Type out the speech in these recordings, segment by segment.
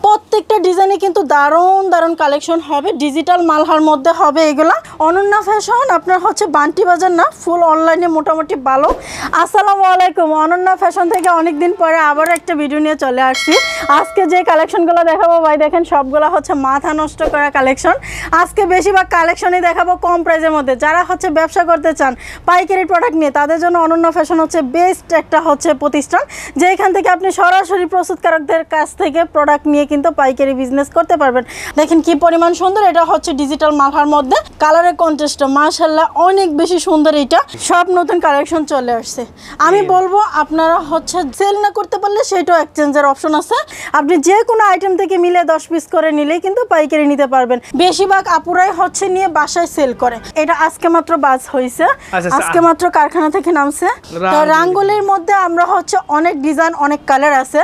প্রত্যেকটা ডিজাইনে কিন্তু দারুণ দারুণ কালেকশন হবে, ডিজিটাল মালহার মধ্যে হবে এগুলা। অনন্যা ফ্যাশন আপনার হচ্ছে বান্টি বাজার না, ফুল অনলাইনে মোটামুটি ভালো। আসসালামু আলাইকুম, অনন্যা ফ্যাশন থেকে অনেকদিন পরে আবার একটা ভিডিও নিয়ে চলে আসছি। আজকে যে কালেকশনগুলো দেখাবো ভাই দেখেন সবগুলো হচ্ছে মাথা নষ্ট করা কালেকশন। আজকে বেশিরভাগ কালেকশনই দেখাবো কম প্রাইসের মধ্যে। যারা হচ্ছে ব্যবসা করতে চান পাইকারি প্রোডাক্ট নিয়ে, তাদের জন্য অনন্যা ফ্যাশন হচ্ছে বেস্ট একটা হচ্ছে প্রতিষ্ঠান, যেখান থেকে আপনি সরাসরি প্রস্তুতকারকদের কাছ থেকে প্রোডাক্ট নিয়ে কিন্তু পাইকারি বিজনেস করতে পারবেন। দেখেন কি পরিমাণ সুন্দর, এটা হচ্ছে ডিজিটাল মালহার মধ্যে। কালারের কন্ট্রাস্ট মাশাআল্লাহ অনেক বেশি সুন্দর। এটা সব নতুন কালেকশন চলে আসছে। আমি বলবো আপনারা হচ্ছে সেল না করতে পারলে সেটাও এক্সচেঞ্জের অপশন আছে। আপনি যে কোনো আইটেম থেকে মিলে 10 পিস করে নিলেই কিন্তু পাইকারি নিতে পারবেন। বেশিরভাগ আপুরাই হচ্ছে নিয়ে বাসায় সেল করে। এটা আজকে মাত্র বাজ হয়েছে, আজকে মাত্র কারখানা থেকে নামছে। তো রাঙ্গুলির মধ্যে আমরা হচ্ছে অনেক ডিজাইন অনেক কালার আছে,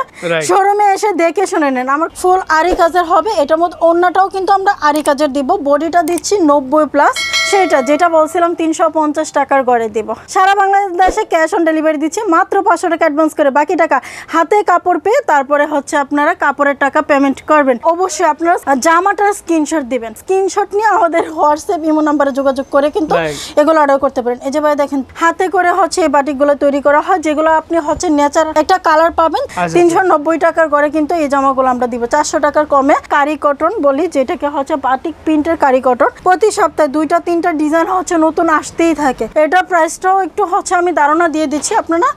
শোরুমে এসে দেখে শুনে নেন। আমার ফুল আরি কাজের হবে, এটার মধ্যে ওন্নাটাও কিন্তু আমরা আরি কাজের দিব। বডিটা দিচ্ছি 90+, সেটা যেটা বলছিলাম 350 টাকার গড়ে দিব। সারা বাংলাদেশে ক্যাশ অন ডেলিভারি দিচ্ছি, মাত্র 500 টাকা অ্যাডভান্স করে বাকি টাকা হাতে কাপড় পেয়ে তারপরে হচ্ছে আপনারা কাপড়ের টাকা পেমেন্ট করবেন। অবশ্যই আপনারা জামাটার স্ক্রিনশট দিবেন, স্ক্রিনশট নিয়ে আমাদের হোয়াটসঅ্যাপ ইমো নাম্বারে যোগাযোগ করে কিন্তু এগুলো অর্ডার করতে পারেন। এই যে ভাই দেখেন হাতে করে হচ্ছে এই বাটিকগুলো তৈরি করা হয়, যেগুলো আপনি হচ্ছে ন্যাচারাল একটা কালার পাবেন। 390 টাকার গড়ে কিন্তু এই জামাগুলো আমরা দিব 400 টাকার কমে। কারি কটন বলি যেটাকে হচ্ছে বাটিক প্রিন্টের কারি কটন। প্রতি সপ্তাহে 2-3টা ডিজাইন হচ্ছে নতুন আসতেই থাকে। এটা প্রাইসটাও একটু হচ্ছে আমি ধারণা দিয়ে দিচ্ছি, আপনারা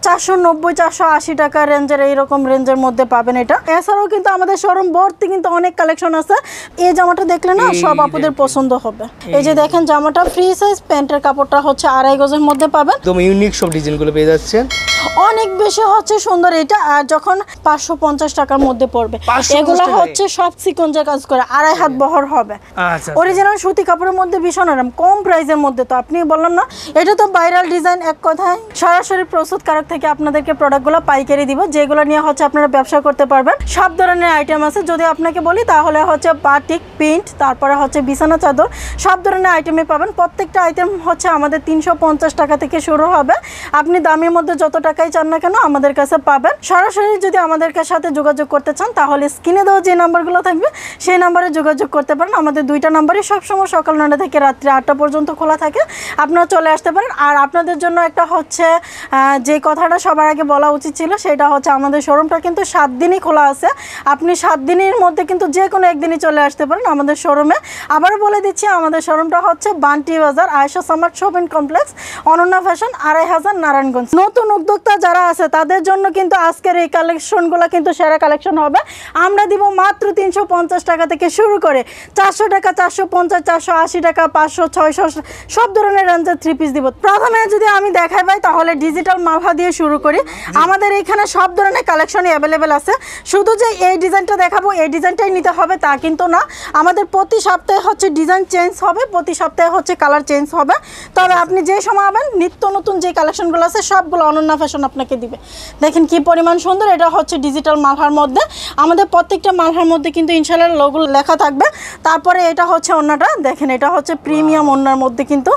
490-480 টাকা রেঞ্জের এইরকম রেঞ্জের মধ্যে পাবেন এটা। এছাড়াও কিন্তু আমাদের শোরুম ভর্তি কিন্তু অনেক কালেকশন আছে। এই জামাটা দেখলে না সব আপুদের পছন্দ হবে। এই যে দেখেন জামাটা ফ্রি সাইজ, প্যান্টের কাপড়টা হচ্ছে 2.5 গজের মধ্যে পাবেন। একদম ইউনিক সব ডিজাইনগুলো পেয়ে যাচ্ছেন, অনেক বেশি হচ্ছে সুন্দর এটা। আর যখন 550 টাকার মধ্যে পড়বে, এগুলো হচ্ছে সব সিকোয়েন্সের কাজ করে 2.5 হাত বহর হবে। অরিজিনাল সুতি কাপড়ের মধ্যে ভীষণ আরাম, কম প্রাইসের মধ্যে। তো আপনি বললাম না এটা তো ভাইরাল ডিজাইন। এক কথায় সরাসরি প্রস্তুতকারক থেকে আপনাদেরকে প্রোডাক্টগুলো পাইকারি দিব, যেগুলো নিয়ে হচ্ছে আপনারা ব্যবসা করতে পারবেন। সব ধরনের আইটেম আছে। যদি আপনাকে বলি তাহলে হচ্ছে বাটিক প্রিন্ট, তারপরে হচ্ছে বিছানা চাদর, সব ধরনের আইটেমই পাবেন। প্রত্যেকটা আইটেম হচ্ছে আমাদের 350 টাকা থেকে শুরু হবে। আপনি দামের মধ্যে যত টাকাই চান না কেন আমাদের কাছে পাবেন। সরাসরি যদি আমাদের সাথে যোগাযোগ করতে চান তাহলে স্ক্রিনে দেওয়া যে নাম্বারগুলো থাকবে সেই নাম্বারে যোগাযোগ করতে পারেন। আমাদের 2টা নাম্বারই সবসময় সকাল 9টা থেকে রাত্রি 8টা পর্যন্ত খোলা থাকে, আপনারা চলে আসতে পারেন। আর আপনাদের জন্য একটা হচ্ছে যে কথাটা সবার আগে বলা উচিত ছিল, সেটা হচ্ছে আমাদের শোরুমটা কিন্তু 7 দিনই খোলা আছে। আপনি 7 দিনের মধ্যে কিন্তু যে কোনো একদিনই চলে আসতে পারেন আমাদের শোরুমে। আবার বলে দিচ্ছি আমাদের শোরুমটা হচ্ছে Bunty Bazar, Ayesha smart shopping complex, Ananya fashion, 2500 Narayanganj. নতুন উদ্যোক্তা যারা আছে তাদের জন্য কিন্তু আজকের এই কালেকশনগুলো কিন্তু সেরা কালেকশন হবে। আমরা দিব মাত্র 350 টাকা থেকে শুরু করে 400 টাকা, 450, 480 টাকা, 500, 600 সব ধরনের রেঞ্জের 3 পিস দিব। প্রথমে যদি আমি দেখাই ভাই তাহলে ডিজিটাল মালহা দিয়ে শুরু করি। আমাদের এখানে সব ধরনের কালেকশনই অ্যাভেলেবেল আছে। শুধু যে এই ডিজাইনটা দেখাবো এই ডিজাইনটাই নিতে হবে তা কিন্তু না, আমাদের প্রতি সপ্তাহে হচ্ছে ডিজাইন চেঞ্জ হবে, প্রতি সপ্তাহে হচ্ছে কালার চেঞ্জ হবে। তবে আপনি যে সময় হবেন নিত্য নতুন যে কালেকশনগুলো আছে সবগুলো অনন্যা ফ্যাশন আপনাকে দিবে। দেখেন কি পরিমাণ সুন্দর, এটা হচ্ছে ডিজিটাল মালহার মধ্যে। আমাদের প্রত্যেকটা মালহার মধ্যে কিন্তু ইনশাআল্লাহ লোগো লেখা থাকবে। তারপরে এটা হচ্ছে ওন্নাটা দেখেন, এটা হচ্ছে প্রিমিয়াম ওন্নার মধ্যে কিন্তু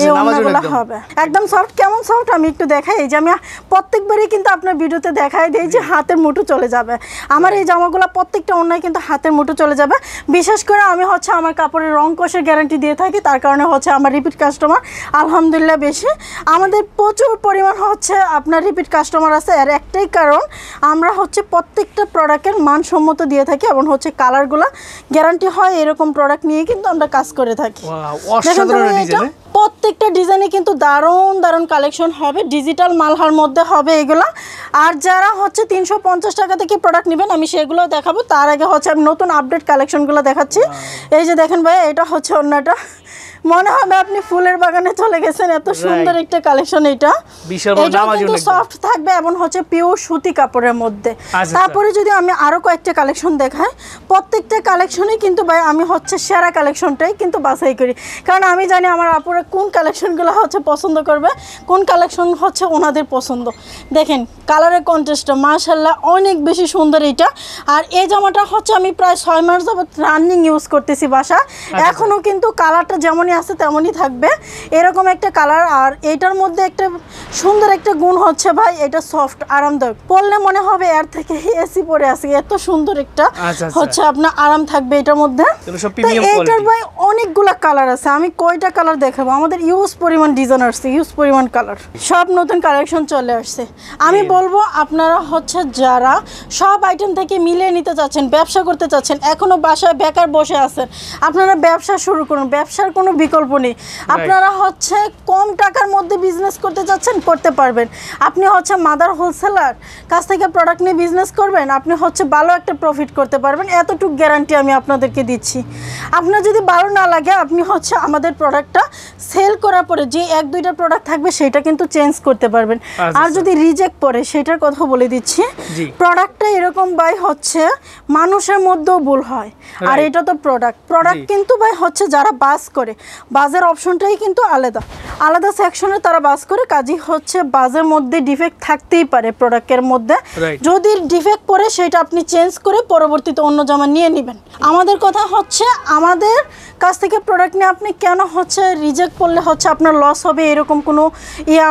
এই ওন্নাগুলো হবে একদম সফট। কেমন সফট আমি একটু দেখাই। এই যে আমি প্রত্যেকবারই কিন্তু আপনার ভিডিওতে দেখাই দিই যে হাতের মুঠো চলে যাবে। আমার এই জামাগুলো প্রত্যেকটা ওন্নায় কিন্তু হাতের মুঠো চলে যাবে। বিশেষ করে আমি হচ্ছে আমার কাপড়ের রং কষের গ্যারান্টি দিয়ে থাকি, তার কারণে হচ্ছে আমার রিপিট কাস্টমার আলহামদুলিল্লাহ বেশি। আমাদের প্রচুর পরিমাণ হচ্ছে আপনার রিপিট কাস্টমার আছে। আর একটাই কারণ আমরা হচ্ছে প্রত্যেকটা প্রোডাক্টের মানসম্মত দিয়ে থাকি এবং হচ্ছে কালারগুলো গ্যারান্টি হয়, এরকম প্রোডাক্ট নিয়ে কিন্তু আমরা কাজ করে থাকি। প্রত্যেকটা ডিজাইনে কিন্তু দারুণ দারুণ কালেকশন হবে, ডিজিটাল মালহার মধ্যে হবে এগুলো। আর যারা হচ্ছে 350 টাকা থেকে প্রোডাক্ট নেবেন আমি সেগুলো দেখাবো। তার আগে হচ্ছে আমি নতুন আপডেট কালেকশনগুলো দেখাচ্ছি। এই যে দেখেন ভাই এটা হচ্ছে ওন্নাটা, মনে হবে আপনি ফুলের বাগানে চলে গেছেন, এত সুন্দর একটা কালেকশন। এটা কিন্তু সফট থাকবে এবং হচ্ছে পিওর সুতি কাপড়ের মধ্যে। তারপরে যদি আমি আরো কয়েকটা কালেকশন দেখাই, প্রত্যেকটা কালেকশনে কিন্তু ভাই আমি হচ্ছে সেরা কালেকশনটাই কিন্তু বাছাই করি, কারণ আমি জানি আমার আপুরা কোন কালেকশনগুলো হচ্ছে পছন্দ করবে, কোন কালেকশন হচ্ছে ওনাদের পছন্দ। দেখেন কালারের কন্ট্রাস্টটা মাশাআল্লাহ অনেক বেশি সুন্দর এটা। আর এই জামাটা হচ্ছে আমি প্রায় 6 মাস যাবত রানিং ইউজ করতেছি বাসা, এখনো কিন্তু কালারটা যেমন যেমনই আছে তেমনই থাকবে, এরকম একটা কালার। আর এটার মধ্যে একটা সুন্দর একটা গুণ হচ্ছে ভাই, এটা সফট, আরামদায়ক, পরলে মনে হবে এর থেকে এসি পরে আছে, এত সুন্দর একটা হচ্ছে আপনার আরাম থাকবে এটার মধ্যে। এটার ভাই অনেকগুলা কালার আছে, আমি কয়টা কালার দেখাবো, আমাদের ইউজ পরিমাণ ডিজাইন আসছে, ইউজ পরিমাণ কালার, সব নতুন কালেকশন চলে আসছে। আমি বলবো আপনারা হচ্ছে যারা সব আইটেম থেকে মিলিয়ে নিতে চাচ্ছেন, ব্যবসা করতে চাচ্ছেন, এখনো বাসায় বেকার বসে আছেন, আপনারা ব্যবসা শুরু করুন, ব্যবসার কোনো বিকল্প নেই। আপনারা হচ্ছে কম টাকার মধ্যে বিজনেস করতে চাচ্ছেন, করতে পারবেন। আপনি হচ্ছে মাদার হোলসেলার কাছ থেকে প্রোডাক্ট নিয়ে বিজনেস করবেন, আপনি হচ্ছে ভালো একটা প্রফিট করতে পারবেন, এতটুকু গ্যারান্টি আমি আপনাদেরকে দিচ্ছি। আপনার যদি ভালো না লাগে, আপনি হচ্ছে আমাদের প্রোডাক্টটা সেল করার পরে যে 1-2টা প্রোডাক্ট থাকবে সেটা কিন্তু চেঞ্জ করতে পারবেন। আর যদি রিজেক্ট পড়ে, সেটার কথা বলে দিচ্ছি, প্রোডাক্টটা এরকম ভাই হচ্ছে মানুষের মধ্যেও ভুল হয়, আর এটা তো প্রোডাক্ট কিন্তু ভাই হচ্ছে যারা বাস করে, বাজের অপশনটাই কিন্তু আলাদা আলাদা সেকশনে তারা বাস করে, কাজই হচ্ছে বাজের মধ্যে ডিফেক্ট থাকতেই পারে প্রোডাক্টের মধ্যে। যদি ডিফেক্ট পড়ে সেটা আপনি চেঞ্জ করে পরবর্তীতে অন্য জামা নিয়ে নেবেন। আমাদের কথা হচ্ছে আমাদের কাছ থেকে প্রোডাক্ট নিয়ে আপনি কেন হচ্ছে রিজেক্ট করলে হচ্ছে আপনার লস হবে, এরকম কোনো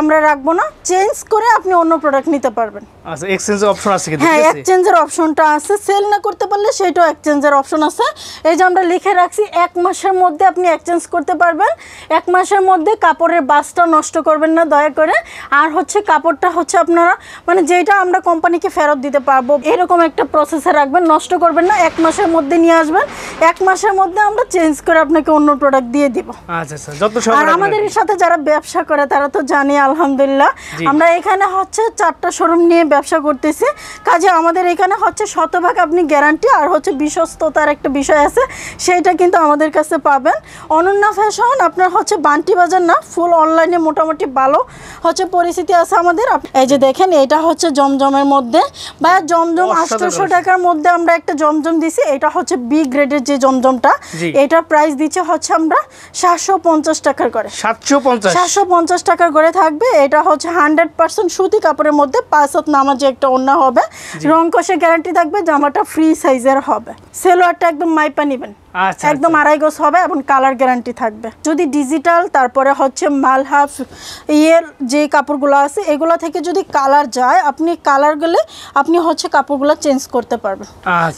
আমরা রাখবো না, চেঞ্জ করে আপনি অন্য প্রোডাক্ট নিতে পারবেন। আচ্ছা, এক্সচেঞ্জের অপশন আছে কিন্তু? হ্যাঁ, এক্সচেঞ্জের অপশনটা আছে, সেল না করতে পারলে সেটাও এক্সচেঞ্জের অপশন আছে। এই যে আমরা লিখে রাখছি 1 মাসের মধ্যে আপনি এক্সচেঞ্জ করতে পারবেন। 1 মাসের মধ্যে কাপড়ের বাসটা নষ্ট করবেন না দয়া করে। আর হচ্ছে কাপড়টা হচ্ছে আপনারা মানে যেটা আমরা কোম্পানিকে ফেরত দিতে পারবো এরকম একটা প্রসেসে রাখবেন, নষ্ট করবেন না। 1 মাসের মধ্যে নিয়ে আসবেন, 1 মাসের মধ্যে আমরা চেঞ্জ করে আপনাকে অন্য প্রোডাক্ট দিয়ে দিব। আচ্ছা আচ্ছা, যত সব। আর আমাদের সাথে যারা ব্যবসা করে তারা তো জানে আলহামদুলিল্লাহ, আমরা এখানে হচ্ছে 4টা শোরুম নিয়ে ব্যবসা করতেছি, কাজে আমাদের এখানে হচ্ছে শতভাগ আপনি গ্যারান্টি আর হচ্ছে বিশ্বস্ততার একটা বিষয় আছে, সেইটা কিন্তু আমাদের কাছে পাবেন। অনন্যা ফ্যাশন আপনার হচ্ছে বান্টি বাজার না, ফুল অনলাইনে মোটামুটি ভালো হচ্ছে পরিস্থিতি আছে আমাদের। এই যে দেখেন, এটা হচ্ছে জমজমের মধ্যে, বা জমজম 800 টাকার মধ্যে আমরা একটা জমজম দিছি, এটা হচ্ছে বি গ্রেডের যে জমজমটা, এটার প্রাইস দিচ্ছে হচ্ছে আমরা 750 টাকার করে। 750 টাকার করে থাকবে। এটা হচ্ছে 100% সুতি কাপড়ের মধ্যে, 5 হাত নামাজে একটা ওড়না হবে, রং কষে গ্যারান্টি থাকবে, জামাটা ফ্রি সাইজের হবে, সেলোয়ারটা একদম মাইপা নেবেন, একদম 2.5 গজ হবে এবং কালার গ্যারান্টি থাকবে। যদি ডিজিটাল তারপরে হচ্ছে মালহাফ যে কাপড়গুলো আছে এগুলো থেকে যদি কালার যায়, আপনি কালার গেলে আপনি হচ্ছে কাপড়গুলো চেঞ্জ করতে পারবেন,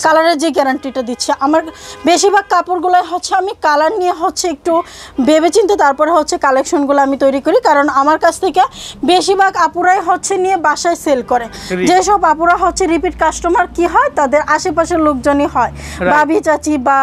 কালারের যে গ্যারান্টিটা দিচ্ছে। আমার বেশিরভাগ কাপড়গুলো হচ্ছে আমি কালার নিয়ে হচ্ছে একটু ভেবেচিন্তে তারপরে হচ্ছে কালেকশনগুলো আমি তৈরি করি, কারণ আমার কাছ থেকে বেশিরভাগ আপুরাই হচ্ছে নিয়ে বাসায় সেল করে। যেসব আপুরা হচ্ছে রিপিট কাস্টমার কি হয়, তাদের আশেপাশের লোকজনই হয়, ভাবি চাচি বা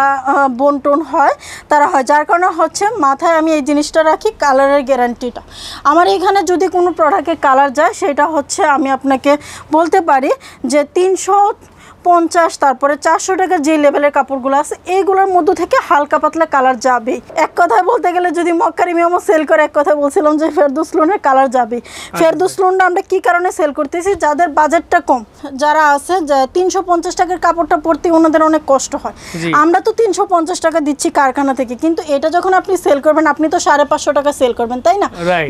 বন্টন হয়, তারা হয়, যার কারণে হচ্ছে মাথায় আমি এই জিনিসটা রাখি, কালারের গ্যারান্টিটা। আমার এখানে যদি কোনো প্রোডাক্টে কালার যায়, সেটা হচ্ছে আমি আপনাকে বলতে পারি যে 350 তারপরে 400 টাকার যে লেভেলের কাপড়গুলো আছে এইগুলোর মধ্য থেকে হালকা পাতলা কালার যাবে। এক কথায় বলতে গেলে যদি মক্কারি মেমো সেল করে, এক কথা বলছিলাম যে ফেরদৌস লোনের কালার যাবে। ফেরদৌস লোনটা আমরা কি কারণে সেল করতেছি, যাদের বাজেটটা কম, যারা আছে যে 350 টাকার কাপড়টা পরতে ওনাদের অনেক কষ্ট হয়, আমরা তো 350 টাকা দিচ্ছি কারখানা থেকে, কিন্তু এটা যখন আপনি সেল করবেন আপনি তো 550 টাকা সেল করবেন, তাই না?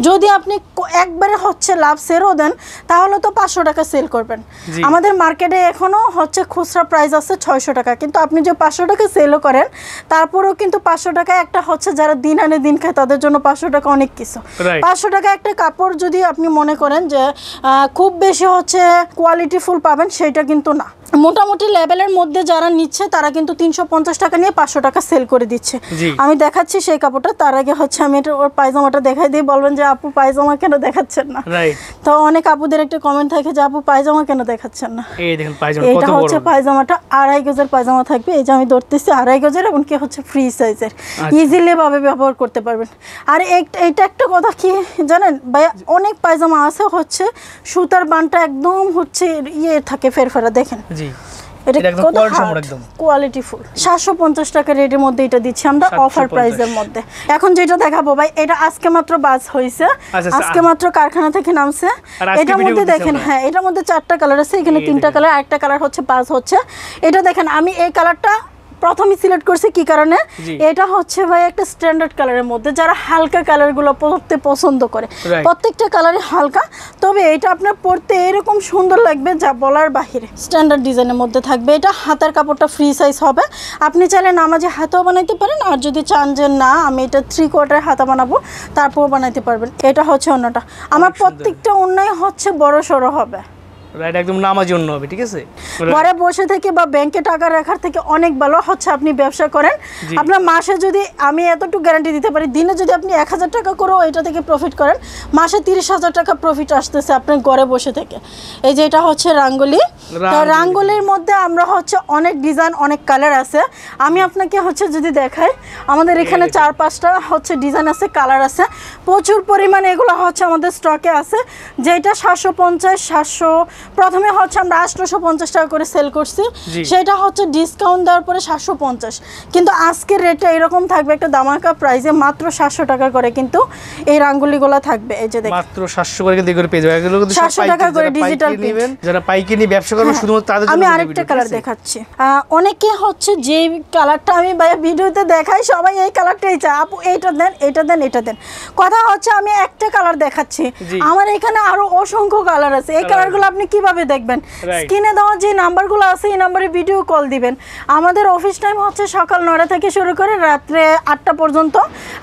যদি আপনি একবারে হচ্ছে লাভ সেরও দেন তাহলে তো 500 টাকা সেল করবেন। আমাদের মার্কেটে এখনো হচ্ছে খুচরা প্রাইস আছে 600 টাকা, কিন্তু আপনি যে 500 টাকা সেলও করেন তারপরেও কিন্তু 500 টাকা একটা হচ্ছে যারা দিন আনে দিন খায় তাদের জন্য 500 টাকা অনেক কিছু। 500 টাকা একটা কাপড় যদি আপনি মনে করেন যে খুব বেশি হচ্ছে কোয়ালিটি ফুল পাবেন, সেটা কিন্তু না। মোটামুটি লেভেলের মধ্যে যারা নিচ্ছে তারা কিন্তু 350 টাকা নিয়ে 500 টাকা সেল করে দিচ্ছে। আমি দেখাচ্ছি সেই কাপড়টা, তার আগে হচ্ছে আমি এটা ওর পায়জামাটা দেখাই দিই, বলবেন যে আপু পায়জামা কেন দেখাচ্ছেন না। তো অনেক আপুদের একটা কমেন্ট থাকে যে আপু পায়জামা কেন দেখাচ্ছেন না। এটা হচ্ছে পায়জামাটা 2.5 গজের পায়জামা থাকবে, এই যে আমি ধরতেছি 2.5 গজের, এবং কি হচ্ছে ফ্রি সাইজের, ইজিলি ভাবে ব্যবহার করতে পারবেন। আর এইটা একটা কথা কি জানেন ভাই, অনেক পায়জামা আছে হচ্ছে সুতার বানটা একদম হচ্ছে থাকে ফেরফেরা, দেখেন এটা কত কোয়ালিটি ফুল। 750 টাকা রেটের মধ্যে এটা দিচ্ছি আমরা অফার প্রাইসের মধ্যে। এখন যেটা দেখাবো ভাই, এটা আজকে মাত্র বাজ হয়েছে, আজকে মাত্র কারখানা থেকে নামছে। এটার মধ্যে দেখেন, হ্যাঁ এটার মধ্যে 4টা কালার আছে, এখানে 3টা কালার, আরেকটা কালার হচ্ছে বাজ হচ্ছে। এটা দেখেন, আমি এই কালারটা প্রথমে সিলেক্ট করছি কি কারণে, এটা হচ্ছে ভাই একটা স্ট্যান্ডার্ড কালারের মধ্যে, যারা হালকা কালারগুলো পরতে পছন্দ করে, প্রত্যেকটা কালারই হালকা, তবে এটা আপনার পরতে এরকম সুন্দর লাগবে যা বলার বাহিরে। স্ট্যান্ডার্ড ডিজাইনের মধ্যে থাকবে, এটা হাতার কাপড়টা ফ্রি সাইজ হবে, আপনি চাইলে নামাজে হাতাও বানাইতে পারেন, আর যদি চান যে না আমি এটা 3/4 হাতা বানাবো তারপর বানাইতে পারবেন। এটা হচ্ছে অন্যটা, আমার প্রত্যেকটা অন্যায় হচ্ছে বড় সড়ো হবে, রাইট, একদম নামাজি অন্য হবে, ঠিক আছে। ঘরে বসে থেকে বা ব্যাংকে টাকা রাখার থেকে অনেক ভালো হচ্ছে আপনি ব্যবসা করেন। আপনার মাসে যদি আমি এতটুকু গ্যারান্টি দিতে পারি, দিনে যদি আপনি 1000 টাকা করেও এটা থেকে প্রফিট করেন, মাসে 30,000 টাকা প্রফিট আসতেছে আপনার ঘরে বসে থেকে। এই যে এটা হচ্ছে রাঙ্গুলি, তো রাঙ্গুলির মধ্যে আমরা হচ্ছে অনেক ডিজাইন অনেক কালার আছে। আমি আপনাকে হচ্ছে যদি দেখাই, আমাদের এখানে 4-5টা হচ্ছে ডিজাইন আছে, কালার আছে প্রচুর পরিমাণে, এগুলো হচ্ছে আমাদের স্টকে আছে। যেটা 750, 700, প্রথমে হচ্ছে আমরা 850 টাকা করে সেল করছি, সেটা হচ্ছে ডিসকাউন্ট দেওয়ার পরে 750, কিন্তু আজকের রেটটা এরকম থাকবে একটা দামাকা প্রাইসে, মাত্র 700 টাকা করে কিন্তু এই রাঙ্গুলিগুলো থাকবে। এই যে দেখুন মাত্র 700 করে কিন্তু এগুলো পেয়ে যাবে, এগুলো কিন্তু 700 টাকা করে ডিজিটাল নেবেন, যারা পাইকারি ব্যবসা করবেন শুধুমাত্র তাদের জন্য। আমি আরেকটা কালার দেখাচ্ছি, অনেকে হচ্ছে যে কালারটা আমি ভিডিওতে দেখাই সবাই এই কালারটাই চায়, আপু এইটা দেন, এটা দেন, এটা দেন। কথা হচ্ছে আমি একটা কালার দেখাচ্ছি, আমার এখানে আরো অসংখ্য কালার আছে, এই কালারগুলো আপনি কিভাবে দেখবেন, স্ক্রিনে দেওয়া যে নাম্বারগুলো আছে এই নাম্বারে ভিডিও কল দিবেন। আমাদের অফিস টাইম হচ্ছে সকাল 9টা থেকে শুরু করে রাত্রে 8টা পর্যন্ত,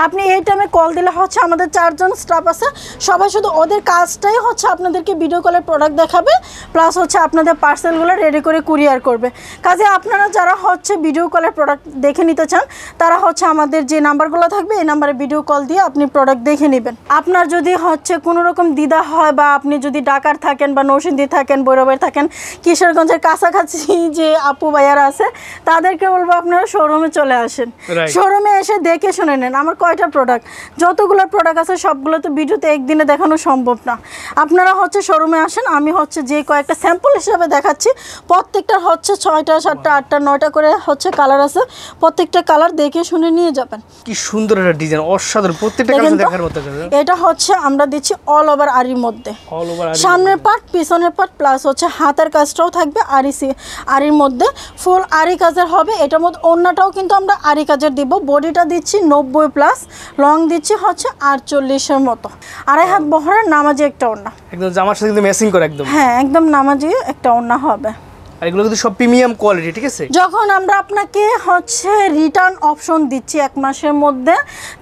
আপনি এই টাইমে কল দিলে হচ্ছে আমাদের 4 জন স্টাফ আছে, সবাই শুধু ওদের কাজটাই হচ্ছে আপনাদেরকে ভিডিও কলে প্রোডাক্ট দেখাবে, প্লাস হচ্ছে আপনাদের পার্সেলগুলো রেডি করে কুরিয়ার করবে। কাজে আপনারা যারা হচ্ছে ভিডিও কলে প্রোডাক্ট দেখে নিতে চান, তারা হচ্ছে আমাদের যে নাম্বারগুলো থাকবে এই নাম্বারে ভিডিও কল দিয়ে আপনি প্রোডাক্ট দেখে নেবেন। আপনার যদি হচ্ছে কোনো রকম দ্বিধা হয়, বা আপনি যদি ঢাকার থাকেন বা নরসিংদী থাকেন, বৈরবের থাকেন, কিশোরগঞ্জের কাছাকাছি যে আপু ভাইয়ারা আছে, তাদেরকে বলবো আপনারা শোরুমে চলে আসেন, শোরুমে এসে দেখে শুনে নেন আমার কয়টা প্রোডাক্ট, যতগুলো প্রোডাক্ট আছে সবগুলো তো ভিডিওতে একদিনে দেখানো সম্ভব না। আপনারা হচ্ছে শোরুমে আসেন, আমি হচ্ছে যে কয়েকটা স্যাম্পল হিসাবে দেখাচ্ছি, প্রত্যেকটা হচ্ছে 6টা 7টা 8টা 9টা করে হচ্ছে কালার আছে, প্রত্যেকটা কালার দেখে শুনে নিয়ে যাবেন। কি সুন্দর একটা ডিজাইন, অসাধারণ, প্রত্যেকটা কালার দেখার মতো। এটা হচ্ছে আমরা দিচ্ছি অল ওভার আরির মধ্যে, সামনের পার্ট পিছনের পার্ট প্লাস হচ্ছে হাতের কাজটাও থাকবে আরির মধ্যে, ফুল আরি কাজের হবে। এটার মধ্যে ওড়নাটাও কিন্তু আমরা আরি কাজের দিব, বডিটা দিচ্ছি 90+, লং দিচ্ছি হচ্ছে 48-এর মতো, 2.5 হাত বহরের নামাজি একটা ওড়না, একদম জামার সাথে কিন্তু ম্যাচিং করে একদম, হ্যাঁ একদম নামাজি একটা ওড়না হবে। আর এগুলো কিন্তু সব প্রিমিয়াম কোয়ালিটি, ঠিক আছে। যখন আমরা আপনাকে হচ্ছে রিটার্ন অপশন দিচ্ছি 1 মাসের মধ্যে,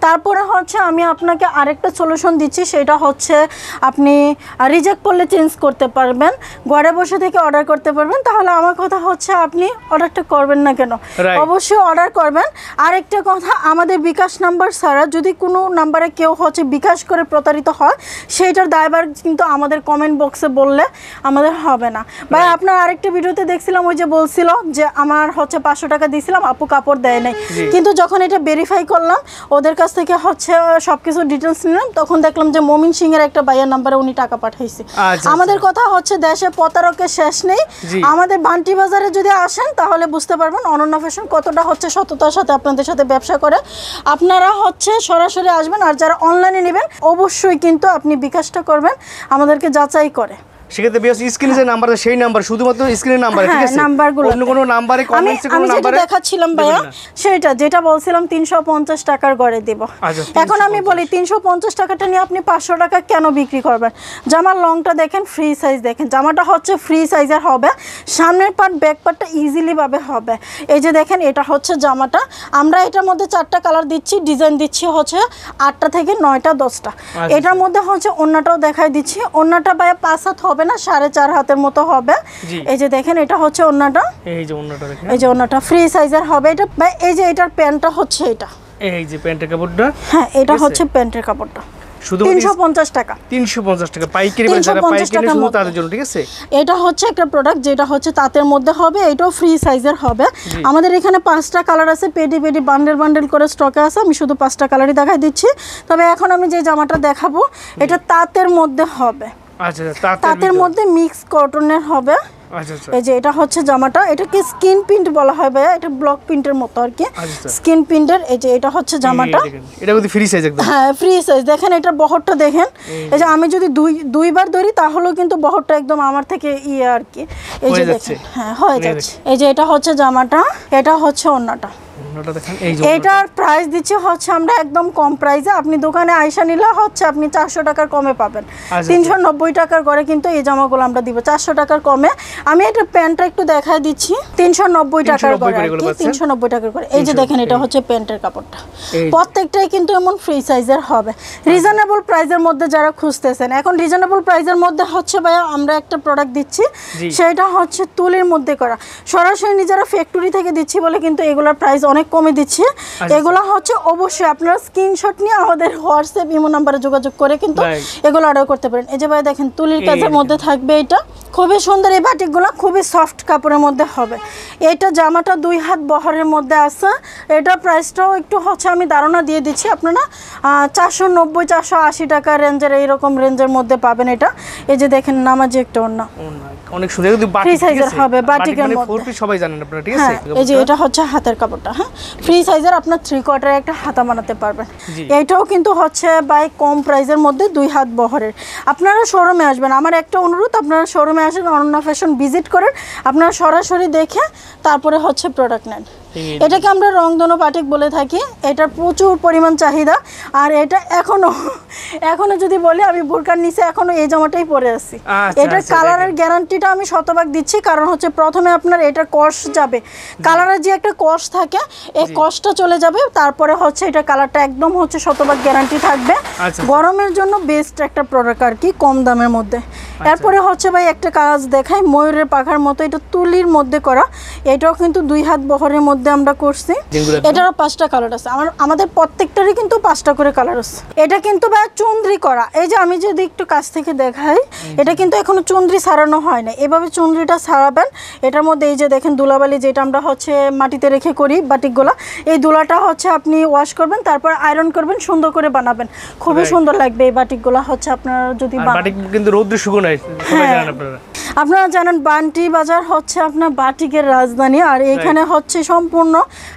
তারপরে হচ্ছে আমি আপনাকে আরেকটা সলিউশন দিচ্ছি, সেটা হচ্ছে আপনি রিজেক্ট করলে চেঞ্জ করতে পারবেন, ঘরে বসে থেকে অর্ডার করতে পারবেন। তাহলে আমার কথা হচ্ছে আপনি অর্ডারটা করবেন না কেন, অবশ্যই অর্ডার করবেন। আরেকটা কথা, আমাদের বিকাশ নাম্বার ছাড়া যদি কোনো নাম্বারে কেউ হচ্ছে বিকাশ করে প্রতারিত হয়, সেইটার দায়ভার কিন্তু আমাদের কমেন্ট বক্সে বললে আমাদের হবে না। ভাই আপনার আরেকটা ভিডিওতে দেখছিলাম, ওই যে বলছিল যে আমার হচ্ছে 500 টাকা দিয়েছিলাম, আপু কাপড় দেয় নাই, কিন্তু যখন এটা ভেরিফাই করলাম, ওদের কাছ থেকে হচ্ছে সবকিছু ডিটেলস নিলাম, তখন দেখলাম যে মমিন সিং এর একটা ভাইয়ের নাম্বারে উনি টাকা পাঠাইছে। আমাদের কথা হচ্ছে দেশে প্রতারকের শেষ নেই। আমাদের বান্টি বাজারে যদি আসেন তাহলে বুঝতে পারবেন অনন্যা ফ্যাশন কতটা হচ্ছে সততার সাথে আপনাদের সাথে ব্যবসা করে। আপনারা হচ্ছে সরাসরি আসবেন, আর যারা অনলাইনে নেবেন অবশ্যই কিন্তু আপনি বিকাশটা করবেন আমাদেরকে যাচাই করে। সেক্ষেত্রে বিয়াস স্ক্রিনে যে নাম্বার সেই নাম্বার শুধুমাত্র স্ক্রিনের নাম্বার, ঠিক আছে, নাম্বারগুলো অন্য কোনো নাম্বারে কমেন্টসে কোনো নাম্বারে দেখাচ্ছিলাম ভাইয়া, সেটা যেটা বলছিলাম 350 টাকার গড়ে দেব। এখন আমি বলি 350 টাকাটা নিয়ে আপনি 500 টাকা কেন বিক্রি করবেন? জামার লংটা দেখেন, ফ্রি সাইজ দেখেন, জামাটা হচ্ছে ফ্রি সাইজের হবে, সামনের পার্ট ব্যাক পার্টটা ইজিলি ভাবে হবে। এই যে দেখেন এটা হচ্ছে জামাটা, আমরা এটার মধ্যে 4টা কালার দিচ্ছি, ডিজাইন দিচ্ছি হচ্ছে 8টা থেকে 9টা 10টা। এটার মধ্যে হচ্ছে ওড়নাটাও দেখাই দিচ্ছি, ওড়নাটা ভাইয়া 5 হাত হবে না, 4.5 হাতের মতো হবে। এই যে দেখেন এটা হচ্ছে ওড়নাটা, এই যে ওড়নাটা দেখেন, এই যে ওড়নাটা ফ্রি সাইজের হবে এটা। ভাই এই যে এটার প্যান্টটা হচ্ছে এটা, এই যে প্যান্টের কাপড়টা, হ্যাঁ এটা হচ্ছে প্যান্টের কাপড়টা, শুধু 350 টাকা, 350 টাকা পাইকারি, মানে যারা পাইকারি শুধু তাদের জন্য, ঠিক আছে। এটা হচ্ছে একটা প্রোডাক্ট যেটা হচ্ছে তাঁতের মধ্যে হবে, এটাও ফ্রি সাইজের হবে। আমাদের এখানে 5টা কালার আছে, পেডি বান্ডেল করে স্টকে আছে, আমি শুধু 5টা কালারই দেখাই দিচ্ছি। তবে এখন আমি যে জামাটা দেখাবো এটা তাঁতের মধ্যে হবে, আচ্ছা তাঁতের মধ্যে মিক্স কটনের হবে, আচ্ছা আচ্ছা এই যে এটা হচ্ছে জামাটা, এটাকে স্কিন প্রিন্ট বলা হয় ভাইয়া, এটা ব্লক প্রিন্টের মতো আর কি, স্কিন প্রিন্টের। এই যে এটা হচ্ছে জামাটা, এটা কিন্তু ফ্রি সাইজ একদম। হ্যাঁ ফ্রি সাইজ। দেখেন এটা বহরটা দেখেন, এই যে আমি যদি দুইবার ধরি তাহলেও কিন্তু বহরটা একদম আমার থেকে ইয়ে আর কি। এই যে দেখেন, হ্যাঁ হয়ে যাচ্ছে। এই যে এটা হচ্ছে জামাটা, এটা হচ্ছে ওড়নাটা। এটার প্রাইস দিচ্ছি হচ্ছে আমরা একদম কম প্রাইসে, আপনি দোকানে আইসা নিলে হচ্ছে আপনি 400 টাকার কমে পাবেন। 390 টাকার করে কিন্তু এই জামাগুলো আমরা দিব 400 টাকার কমে। আমি এটা প্যান্টটা একটু দেখায় দিচ্ছি, 390 টাকার করে আর কি, 390 টাকার করে। এই যে দেখেন এটা হচ্ছে প্যান্টের কাপড়টা, প্রত্যেকটাই কিন্তু এমন ফ্রি সাইজের হবে। রিজনেবল প্রাইসের মধ্যে যারা খুঁজতেছেন, এখন রিজনেবল প্রাইসের মধ্যে হচ্ছে ভাইয়া আমরা একটা প্রোডাক্ট দিচ্ছি, সেটা হচ্ছে তুলির মধ্যে করা, সরাসরি নিজেরা ফ্যাক্টরি থেকে দিচ্ছি বলে কিন্তু এগুলোর প্রাইস অনেক কমে দিচ্ছে। এগুলো হচ্ছে অবশ্যই আপনারা স্ক্রিনশট নিয়ে আমাদের হোয়াটসঅ্যাপ ইমো নাম্বারে যোগাযোগ করে কিন্তু এগুলো অর্ডার করতে পারেন। এই যে ভাই দেখেন তুলির কাজের মধ্যে থাকবে, এটা খুবই সুন্দর। এই বাটিকগুলো খুবই সফট কাপড়ের মধ্যে হবে। এটা জামাটা 2 হাত বহরের মধ্যে আছে। এটা প্রাইসটাও একটু হচ্ছে আমি ধারণা দিয়ে দিচ্ছি, আপনারা 490 480 টাকা রেঞ্জের, এইরকম রেঞ্জের মধ্যে পাবেন এটা। এই যে দেখেন নামাজি একটা ওড়না, অনেক সুন্দর কিন্তু ফ্রি সাইজের হবে, বাটিকের মধ্যে। ফোর পিস সবাই জানেন আপনারা, ঠিক আছে? এই যে এটা হচ্ছে হাতের কাপড়টা, হ্যাঁ ফ্রি সাইজের, আপনার 3/4 একটা হাতা বানাতে পারবেন। এইটাও কিন্তু হচ্ছে বাই কম প্রাইসের মধ্যে 2 হাত বহরের। আপনারা শোরুমে আসবেন, আমার একটা অনুরোধ, আপনারা শোরুমে আসেন, অনন্যা ফ্যাশন ভিজিট করেন, আপনারা সরাসরি দেখে তারপরে হচ্ছে প্রোডাক্ট নেন। এটাকে আমরা রংধনু বাটিক বলে থাকি, এটার প্রচুর পরিমাণ চাহিদা। আর এটা এখনো যদি বলি, আমি বোরকার নিচে এখনো এই জামাটাই পরে আছি। এটার কালারের গ্যারান্টিটা আমি শতভাগ দিচ্ছি, কারণ হচ্ছে প্রথমে আপনার এটার কস যাবে, কালারের যে একটা কস থাকে এই কসটা চলে যাবে, তারপরে হচ্ছে এটা কালারটা একদম হচ্ছে শতভাগ গ্যারান্টি থাকবে। গরমের জন্য বেস্ট একটা প্রোডাক্ট আর কি, কম দামের মধ্যে। এরপরে হচ্ছে ভাই একটা কাজ দেখাই, ময়ূরের পাখার মতো, এটা তুলির মধ্যে করা, এটাও কিন্তু 2 হাত বহরের মধ্যে আমরা করছি। এটারও 5টা কালার আছে, আমাদের প্রত্যেকটারই কিন্তু 5টা করে কালার আছে। এটা কিন্তু ভাই চুনরি করা, এই যে আমি যদি একটু কাছ থেকে দেখাই, এটা কিন্তু এখনো চুনরি ছাড়ানো হয় না, এভাবে চুনরিটা ছাড়াবেন। এটার মধ্যে এই যে দেখেন দুলাবালি, যেটা আমরা হচ্ছে মাটিতে রেখে করি বাটিকগুলা, এই দুলাটা হচ্ছে আপনি ওয়াশ করবেন, তারপর আয়রন করবেন, সুন্দর করে বানাবেন, খুবই সুন্দর লাগবে এই বাটিকগুলা হচ্ছে আপনারা যদি বাটিক কিন্তু রোদ্রে শুকনো হয়, সবাই জানেন আপনারা। আপনারা জানেন বান্টি বাজার হচ্ছে আপনার বাটিকের রাজধানী, আর এখানে হচ্ছে সম্পূর্ণ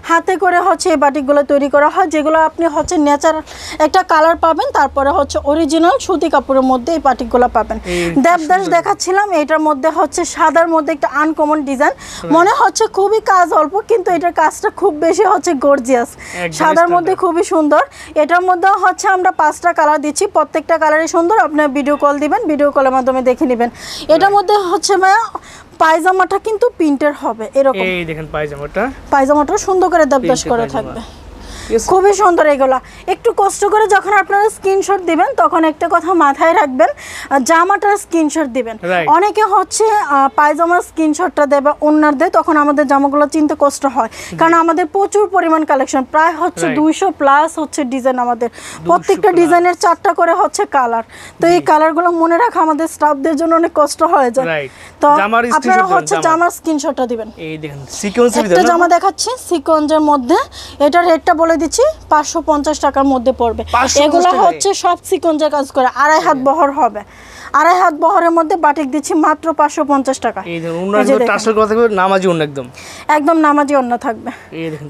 হাতে করে হচ্ছে এই বাটিকগুলো তৈরি করা হয়, যেগুলো আপনি হচ্ছে ন্যাচারাল একটা কালার পাবেন, তারপরে হচ্ছে অরিজিনাল সুতি কাপড়ের মধ্যে এই বাটিকগুলো পাবেন। দেবদাস দেখাচ্ছিলাম, এটার মধ্যে হচ্ছে সাদার মধ্যে একটা আনকমন ডিজাইন, মনে হচ্ছে খুবই কাজ অল্প, কিন্তু এটার কাজটা খুব বেশি হচ্ছে গর্জিয়াস, সাদার মধ্যে খুবই সুন্দর। এটার মধ্যে হচ্ছে আমরা 5টা কালার দিচ্ছি, প্রত্যেকটা কালারই সুন্দর। আপনার ভিডিও কল দিবেন, ভিডিও কলের মাধ্যমে দেখে নেবেন। এটার মধ্যে হচ্ছে ভাইয়া পায়জামাটা কিন্তু প্রিন্টের হবে, এরকম এই দেখেন পায়জামাটা সুন্দর করে দেবদাস করা থাকবে, খুবই সুন্দর। এগুলা একটু কষ্ট করে যখন আপনারা স্ক্রিনশট দিবেন, তখন একটা কথা মাথায় রাখবেন, জামাটার স্ক্রিনশট দিবেন। অনেকে হচ্ছে পায়জামার স্ক্রিনশটটা দেয় বা ওনার দেয়, তখন আমাদের জামাগুলো চিনতে কষ্ট হয়, কারণ আমাদের প্রচুর পরিমাণ কালেকশন, প্রায় হচ্ছে 200 প্লাস হচ্ছে ডিজাইন, আমাদের প্রত্যেকটা ডিজাইনের 4টা করে হচ্ছে কালার। তো এই কালারগুলো মনে রাখা আমাদের স্টাফদের জন্য অনেক কষ্ট হয়ে যায়। তো আপনারা হচ্ছে জামার স্ক্রিনশটটা দিবেন। এই দেখেন সিকোয়েন্সের ভিতরে একটা জামা দেখাচ্ছি সিকোয়েন্সের মধ্যে, এটা রেটটা বলে দিচ্ছি 550 টাকার মধ্যে পড়বে। এগুলো হচ্ছে সব সিকোয়েন্সের কাজ করে, 2.5 হাত বহর হবে, 2.5 হাত বহরের মধ্যে বাটিক দিচ্ছি মাত্র 550 টাকা। এই দেখুন ওন্নার যে টার্সেল করা থাকবে, নামাজি ওন্না একদম নামাজি ওন্না থাকবে,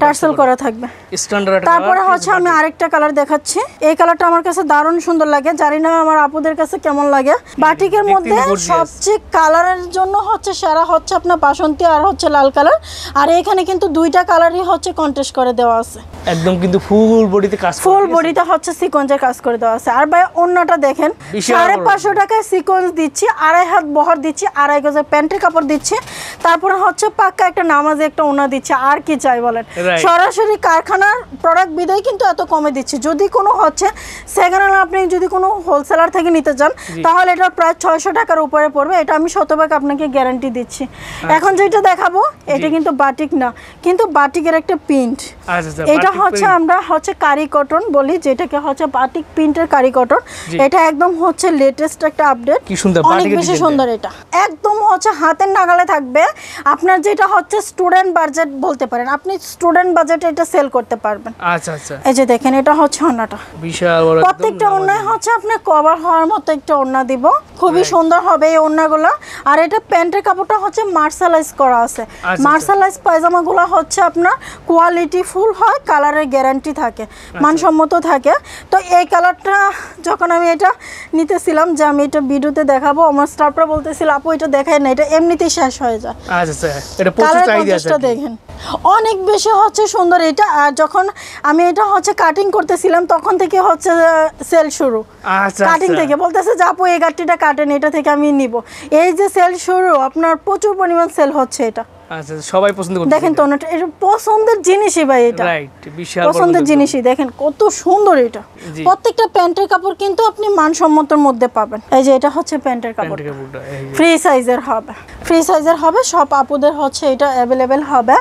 টার্সেল করা থাকবে স্ট্যান্ডার্ড। তারপরে হচ্ছে আমি আরেকটা কালার দেখাচ্ছি, এই কালারটা আমার কাছে দারুণ সুন্দর লাগে, জানি না আমার আপুদের কাছে কেমন লাগে। বাটিকের মধ্যে সবচেয়ে কালারের জন্য হচ্ছে সেরা হচ্ছে আপনার বাসন্তী আর হচ্ছে লাল কালার, আর এখানে কিন্তু 2টা কালারই হচ্ছে কন্টেস্ট করে দেওয়া আছে, একদম কিন্তু ফুল বডিতে কাজ, ফুল বডিতে হচ্ছে সিকোয়েন্সের কাজ করে দেওয়া আছে। আর ভাই ওন্নাটা দেখেন 550 টাকায় সিকোয়েন্স দিচ্ছি, 2.5 হাত বহর দিচ্ছি, 2.5 গজের প্যান্টের কাপড় দিচ্ছি, তারপরে হচ্ছে পাক্কা একটা নামাজে একটা ওনা দিচ্ছে, আর কি চাই বলেন। সরাসরি কারখানার প্রোডাক্ট বিদায় কিন্তু এত কমে দিচ্ছি। যদি কোনো হচ্ছে সেকেন্ড হ্যান্ড আপনি যদি কোনো হোলসেলার থেকে নিতে চান, তাহলে এটা প্রায় 600 টাকার উপরে পড়বে, এটা আমি শতভাগ আপনাকে গ্যারান্টি দিচ্ছি। এখন যেটা দেখাবো এটা কিন্তু বাটিক না, কিন্তু বাটিকের একটা প্রিন্ট, এটা হচ্ছে আমরা হচ্ছে কারি কটন বলি, যেটাকে হচ্ছে বাটিক প্রিন্টের কারি কটন। এটা একদম হচ্ছে লেটেস্ট একটা আপডেট, কি সুন্দর, অনেক বেশি সুন্দর। এটা একদম হচ্ছে হাতের নাগালে থাকবে। আপনার যেটা হচ্ছে স্টুডেন্ট বাজেট বলতে পারেন, আপনি স্টুডেন্ট বাজেটে এটা সেল করতে পারবেন। আচ্ছা আচ্ছা, এই যে দেখেন, এটা হচ্ছে ওড়নাটা, বিশাল বড়, প্রত্যেকটা ওড়নায় হচ্ছে আপনার কভার হওয়ার মতো একটা ওড়না দিব, খুবই সুন্দর হবে এই ওড়নাগুলো। আর এটা প্যান্টের কাপড়টা হচ্ছে মার্শালাইজ করা আছে। মার্শালাইজ পায়জামাগুলো হচ্ছে আপনার কোয়ালিটি ফুল হয়, কালারের গ্যারান্টি থাকে, মানসম্মত থাকে। তো এই কালারটা যখন আমি এটা নিতেছিলাম যে আমি এটা ভিডিওতে দেখাবো, আমার স্টাফরা বলতেছিল আপু এটা দেখায় না, এটা এমনিতেই শেষ হয়ে যায়। আচ্ছা, এটা প্রচুর চাহিদা আছে, দেখেন অনেক বেশি হচ্ছে সুন্দর এটা। আর যখন আমি এটা হচ্ছে কাটিং করতেছিলাম তখন থেকে হচ্ছে সেল শুরু। আচ্ছা, কাটিং থেকে বলতেছে যে আপু এই গাড়িটা কাটেন, এটা থেকে আমি নিব। এই যে সেল শুরু, আপনার প্রচুর পরিমাণ সেল হচ্ছে এটা। আচ্ছা, সবাই পছন্দ করে। দেখেন তো এটা পছন্দের জিনিসই ভাই, এটা রাইট, বিশাল পছন্দের জিনিসই। দেখেন কত সুন্দর এটা। প্রত্যেকটা প্যান্টের কাপড় কিন্তু আপনি মানসম্মতর মধ্যে পাবেন। এই যে এটা হচ্ছে প্যান্টের কাপড়, ফ্রি সাইজের হবে, ফ্রি সাইজের হবে। সব আপুদের হচ্ছে এটা অ্যাভেলেবেল হবে।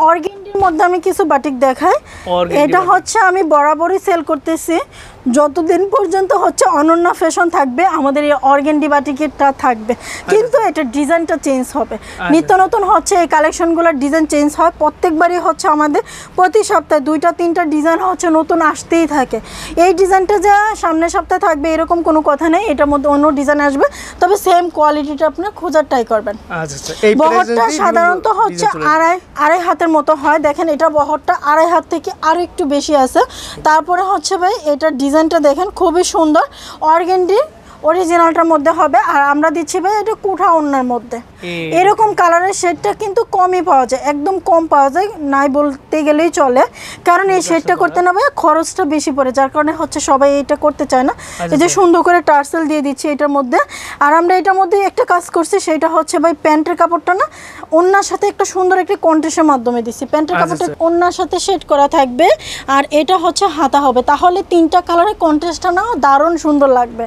অর্গেন্ডির মধ্যে আমি কিছু বাটিক দেখাই। এটা হচ্ছে আমি বরাবরই সেল করতেছি, যতদিন পর্যন্ত হচ্ছে অনন্য ফ্যাশন থাকবে আমাদের এই অর্গেন্ডি বাটিকেরটা থাকবে, কিন্তু এটা ডিজাইনটা চেঞ্জ হবে। নিত্য নতুন হচ্ছে এই কালেকশনগুলোর ডিজাইন চেঞ্জ হয় প্রত্যেকবারই। হচ্ছে আমাদের প্রতি সপ্তাহে 2-3টা ডিজাইন হচ্ছে নতুন আসতেই থাকে। এই ডিজাইনটা যা সামনের সপ্তাহে থাকবে এরকম কোনো কথা নেই, এটার মধ্যে অন্য ডিজাইন আসবে, তবে সেম কোয়ালিটিটা আপনার খোঁজার ট্রাই করবেন। বহরটা সাধারণত হচ্ছে আড়াই হাতের মতো হয়। দেখেন এটা বহরটা আড়াই হাত থেকে আরো একটু বেশি আছে। তারপরে হচ্ছে ভাই এটা ডিজাইনটা দেখেন খুবই সুন্দর, অর্গেন্ডি অরিজিনালটার মধ্যে হবে। আর আমরা দিচ্ছি ভাই এটা কুঠা ওড়নার মধ্যে। এরকম কালারের শেডটা কিন্তু কমই পাওয়া যায়, একদম কম পাওয়া যায়, নাই বলতে গেলেই চলে। কারণ এই শেডটা করতে না ভাই খরচটা বেশি পড়ে, যার কারণে হচ্ছে সবাই এটা করতে চায় না। এই যে সুন্দর করে টার্সেল দিয়ে দিচ্ছি এটার মধ্যে। আর আমরা এটার মধ্যে একটা কাজ করছি, সেটা হচ্ছে ভাই প্যান্টের কাপড়টা না ওড়নার সাথে একটা সুন্দর একটা কন্ট্রাস্টের মাধ্যমে দিচ্ছি। প্যান্টের কাপড়টা ওড়নার সাথে শেড করা থাকবে, আর এটা হচ্ছে হাতা হবে। তাহলে 3টা কালারের কন্ট্রাস্টটা না দারুণ সুন্দর লাগবে।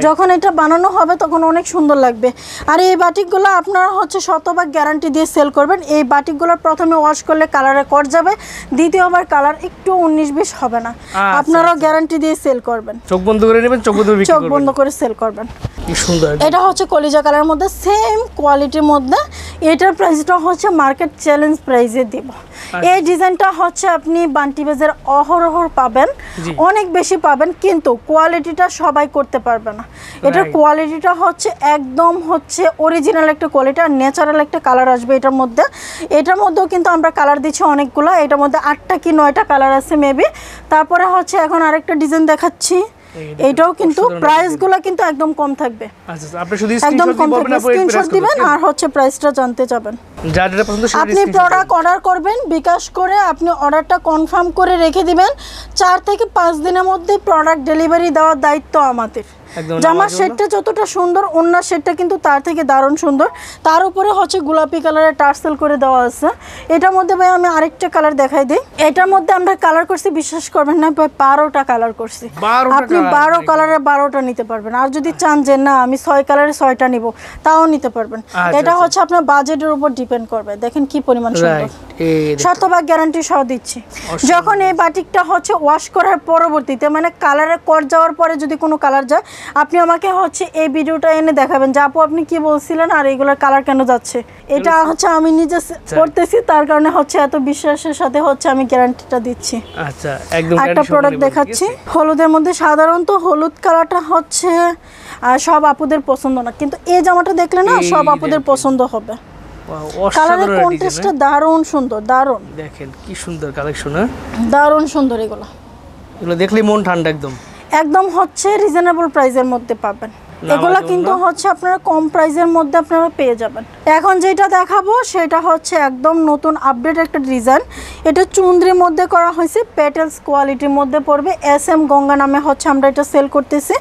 যখন এটা বানানো হবে তখন অনেক সুন্দর লাগবে। আর এই বাটিকগুলো আপনারা হচ্ছে শতভাগ গ্যারান্টি দিয়ে সেল করবেন। এই বাটিকগুলো প্রথমে ওয়াশ করলে কালারে কট যাবে, দ্বিতীয়বার কালার একটু 19-20 হবে না। আপনারাও গ্যারান্টি দিয়ে সেল করবেন, চোখ বন্ধ করে নেবেন, চোখ বন্ধ করে সেল করবেন। কি সুন্দর। এটা হচ্ছে কলিজা কালারের মধ্যে সেম কোয়ালিটির মধ্যে। এটার প্রাইসটা হচ্ছে মার্কেট চ্যালেঞ্জ প্রাইসে দিব। এই ডিজাইনটা হচ্ছে আপনি বান্টি বাজার অহরহ পাবেন, অনেক বেশি পাবেন, কিন্তু কোয়ালিটিটা সবাই করতে পারবে না। এটার কোয়ালিটিটা হচ্ছে একদম হচ্ছে অরিজিনাল একটা কোয়ালিটি, আর ন্যাচারাল একটা কালার আসবে এটার মধ্যে। এটার মধ্যেও কিন্তু আমরা কালার দিচ্ছি অনেকগুলো, এটার মধ্যে 8টা কি 9টা কালার আছে মেবি। তারপরে হচ্ছে এখন আরেকটা ডিজাইন দেখাচ্ছি, এটাও কিন্তু প্রাইসগুলো কিন্তু একদম কম থাকবে। আচ্ছা, আপনি শুধু একদম কম থাকবে, স্ক্রিনশট দিবেন আর হচ্ছে প্রাইসটা জানতে যাবেন। যাদের পছন্দ আপনি প্রোডাক্ট অর্ডার করবেন বিকাশ করে, আপনি অর্ডারটা কনফার্ম করে রেখে দিবেন। 4 থেকে 5 দিনের মধ্যে প্রোডাক্ট ডেলিভারি দেওয়ার দায়িত্ব আমাদের। জামার শেডটা যতটা সুন্দর, ওড়নার শেডটা কিন্তু তার থেকে দারুণ সুন্দর। তার উপরে হচ্ছে গোলাপি কালারের টার্সেল করে দেওয়া আছে। এটার মধ্যে ভাই আমি আরেকটা কালার দেখাই দিই। এটার মধ্যে আমরা কালার করছি, বিশ্বাস করবেন না ভাই 12টা কালার করছি। আপনি 12 কালারের 12টা নিতে পারবেন। আর যদি চান যে না আমি 6 কালারের 6টা নিব, তাও নিতে পারবেন। এটা হচ্ছে আপনার বাজেটের উপর ডিপেন্ড করবে। দেখেন কি পরিমাণ সুন্দর, শতভাগ গ্যারান্টি সহ দিচ্ছি। যখন এই বাটিকটা হচ্ছে ওয়াশ করার পরবর্তীতে মানে কালারের কট যাওয়ার পরে যদি কোনো কালার যায়, আপনি আমাকে হচ্ছে এই ভিডিওটা এনে দেখাবেন যে আপু আপনি কি বলছিলেন আর এইগুলোর কালার কেন যাচ্ছে। এটা হচ্ছে আমি নিজে করতেছি, তার কারণে হচ্ছে এত বিশ্বাসের সাথে হচ্ছে আমি গ্যারান্টিটা দিচ্ছি। আচ্ছা, একদম একটা প্রোডাক্ট দেখাচ্ছি হলুদের মধ্যে। সাধারণত হলুদ কালারটা হচ্ছে সব আপুদের পছন্দ না, কিন্তু এই জামাটা দেখলে না সব আপুদের পছন্দ হবে। কালারের কন্ট্রাস্টটা দারুণ সুন্দর, দারুণ। দেখেন কি সুন্দর কালেকশন, দারুণ সুন্দর। এগুলো দেখলেই মন ঠান্ডা, একদম হচ্ছে রিজনেবল প্রাইসের মধ্যে পাবেন। এগুলা কিন্তু হচ্ছে আপনারা কম প্রাইসের মধ্যে আপনারা পেয়ে যাবেন। এখন যেটা দেখাবো সেটা হচ্ছে একদম নতুন আপডেট একটা ডিজাইন। এটা চুন্দ্রির মধ্যে করা হয়েছে, পেটেলস কোয়ালিটির মধ্যে পড়বে। SM গঙ্গা নামে হচ্ছে আমরা এটা সেল করতেছি।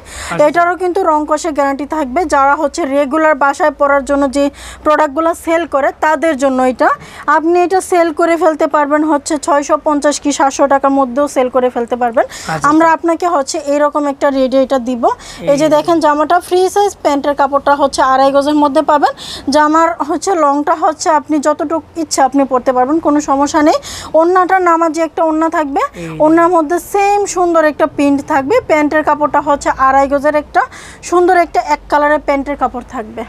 এটারও কিন্তু রং কষে গ্যারান্টি থাকবে। যারা হচ্ছে রেগুলার বাসায় পরার জন্য যে প্রোডাক্টগুলো সেল করে তাদের জন্য এটা। আপনি এটা সেল করে ফেলতে পারবেন হচ্ছে 650 কি 700 টাকার মধ্যেও সেল করে ফেলতে পারবেন। আমরা আপনাকে হচ্ছে এইরকম একটা রেডি এটা দিব। এই যে দেখেন জামাটা ফ্রি সাইজ, প্যান্টের কাপড়টা হচ্ছে 2.5 গজের মধ্যে পাবেন। জামার হচ্ছে লংটা হচ্ছে আপনি যতটুকু ইচ্ছা আপনি পরতে পারবেন, কোনো সমস্যা নেই। ওড়নাটার নামাজি একটা ওড়না থাকবে, ওড়নার মধ্যে সেম সুন্দর একটা প্রিন্ট থাকবে। প্যান্টের কাপড়টা হচ্ছে 2.5 গজের একটা সুন্দর একটা এক কালারের প্যান্টের কাপড় থাকবে।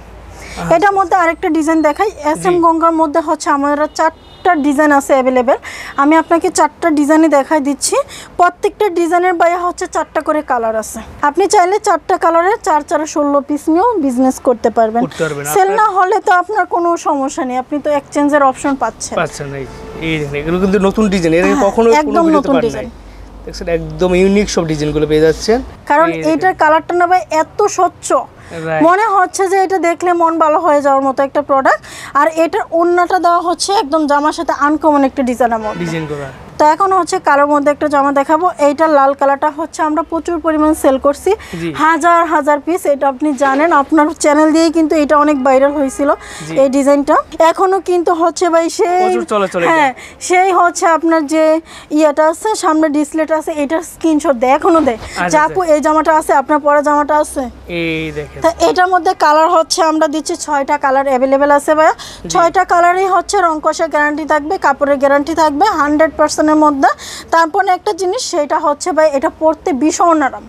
এটার মধ্যে আরেকটা ডিজাইন দেখাই। SM গঙ্গার মধ্যে হচ্ছে আমরা 4টা ডিজাইন আছে অ্যাভেলেবেল। আমি আপনাকে 4টা ডিজাইনই দেখাই দিচ্ছি। প্রত্যেকটা ডিজাইনের বাইরে হচ্ছে 4টা করে কালার আছে। আপনি চাইলে 4টা কালারের 4 4 16 পিস নিয়েও বিজনেস করতে পারবেন। সেল না হলে তো আপনার কোনো সমস্যা নেই, আপনি তো এক্সচেঞ্জের অপশন পাচ্ছেন। এই দেখেন এগুলো কিন্তু নতুন ডিজাইন, এর আগে কখনো একদম নতুন ডিজাইন, দেখছেন একদম ইউনিক সব ডিজাইনগুলো পেয়ে যাচ্ছেন। কারণ এইটার কালারটা না ভাই এত স্বচ্ছ, মনে হচ্ছে যে এটা দেখলে মন ভালো হয়ে যাওয়ার মতো একটা প্রোডাক্ট। আর এটার ওড়নাটা দেওয়া হচ্ছে একদম জামার সাথে আনকমন একটা ডিজাইন করা। তো এখন হচ্ছে কালোর মধ্যে একটা জামা দেখাবো। এইটা লাল কালারটা হচ্ছে আমরা প্রচুর পরিমাণ সেল করছি, হাজার হাজার পিস। এটা আপনি জানেন, আপনার চ্যানেল দিয়েই কিন্তু এটা অনেক ভাইরাল হয়েছিল এই ডিজাইনটা। এখনো কিন্তু হচ্ছে ভাই সেই হচ্ছে আপনার যে ইয়েটা আছে সামনে ডিসপ্লেটা আছে, এটার স্ক্রিনশট দেয়, এখনো দেয় যে আপু এই জামাটা আছে, আপনার পরা জামাটা আছে। তা এটার মধ্যে কালার হচ্ছে আমরা দিচ্ছি 6টা কালার অ্যাভেলেবেল আছে ভাইয়া। 6টা কালারই হচ্ছে রং কষার গ্যারান্টি থাকবে, কাপড়ের গ্যারান্টি থাকবে 100% মধ্যে। তারপরে একটা জিনিস সেটা হচ্ছে ভাই এটা পরতে ভীষণ আরাম,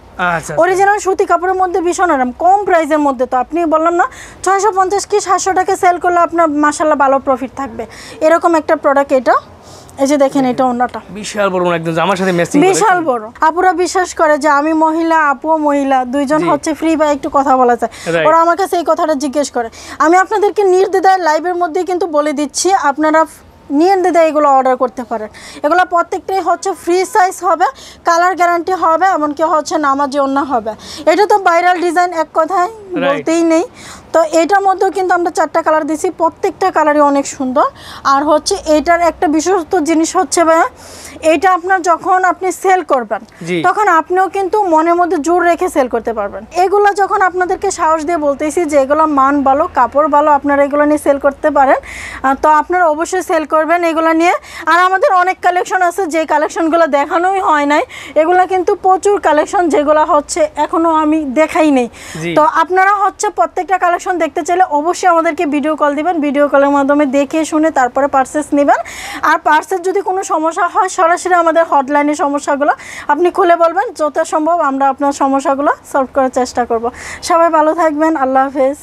অরিজিনাল সুতি কাপড়ের মধ্যে ভীষণ আরাম, কম প্রাইসের মধ্যে। তো আপনি বললাম না 650 কি 700 টাকা সেল করলে আপনার মাশাআল্লাহ ভালো প্রফিট থাকবে, এরকম একটা প্রোডাক্ট এটা। এই যে দেখেন এটা ওন্নাটা বিশাল বড়, একদম জামার সাথে ম্যাচিং, বিশাল বড়। আপুরা বিশ্বাস করে যে আমি মহিলা, আপুও মহিলা, দুইজন হচ্ছে ফ্রি বা একটু কথা বলা যায়। ওরা আমার কাছে এই কথাটা জিজ্ঞেস করে। আমি আপনাদেরকে নির্দ্বিধায় লাইভের মধ্যেই কিন্তু বলে দিচ্ছি, আপনারা নির্দ্বিধায় এগুলো অর্ডার করতে পারেন। এগুলো প্রত্যেকটাই হচ্ছে ফ্রি সাইজ হবে, কালার গ্যারান্টি হবে, এমনকি হচ্ছে নামাজি ওড়না হবে। এটা তো ভাইরাল ডিজাইন, এক কথায় বলতেই নেই। তো এটার মধ্যেও কিন্তু আমরা 4টা কালার দিছি, প্রত্যেকটা কালারই অনেক সুন্দর। আর হচ্ছে এটার একটা বিশেষত্ব জিনিস হচ্ছে ভাইয়া, এটা আপনার যখন আপনি সেল করবেন তখন আপনিও কিন্তু মনের মধ্যে জোর রেখে সেল করতে পারবেন। এগুলো যখন আপনাদেরকে সাহস দিয়ে বলতেছি যে এগুলো মান ভালো, কাপড় ভালো, আপনারা এগুলো নিয়ে সেল করতে পারেন, তো আপনারা অবশ্যই সেল করবেন এগুলো নিয়ে। আর আমাদের অনেক কালেকশন আছে যে কালেকশনগুলো দেখানোই হয় নাই, এগুলো কিন্তু প্রচুর কালেকশন যেগুলো হচ্ছে এখনো আমি দেখাই নেই। তো আপনারা হচ্ছে প্রত্যেকটা কালেকশন দেখতে চাইলে অবশ্যই আমাদেরকে ভিডিও কল দিবেন, ভিডিও কলের মাধ্যমে দেখে শুনে তারপরে পারচেস নেবেন। আর পারচেস যদি কোনো সমস্যা হয় সরাসরি আমাদের হটলাইনের সমস্যাগুলো আপনি খুলে বলবেন, যত সম্ভব আমরা আপনার সমস্যাগুলো সলভ করার চেষ্টা করব। সবাই ভালো থাকবেন, আল্লাহ হাফেজ।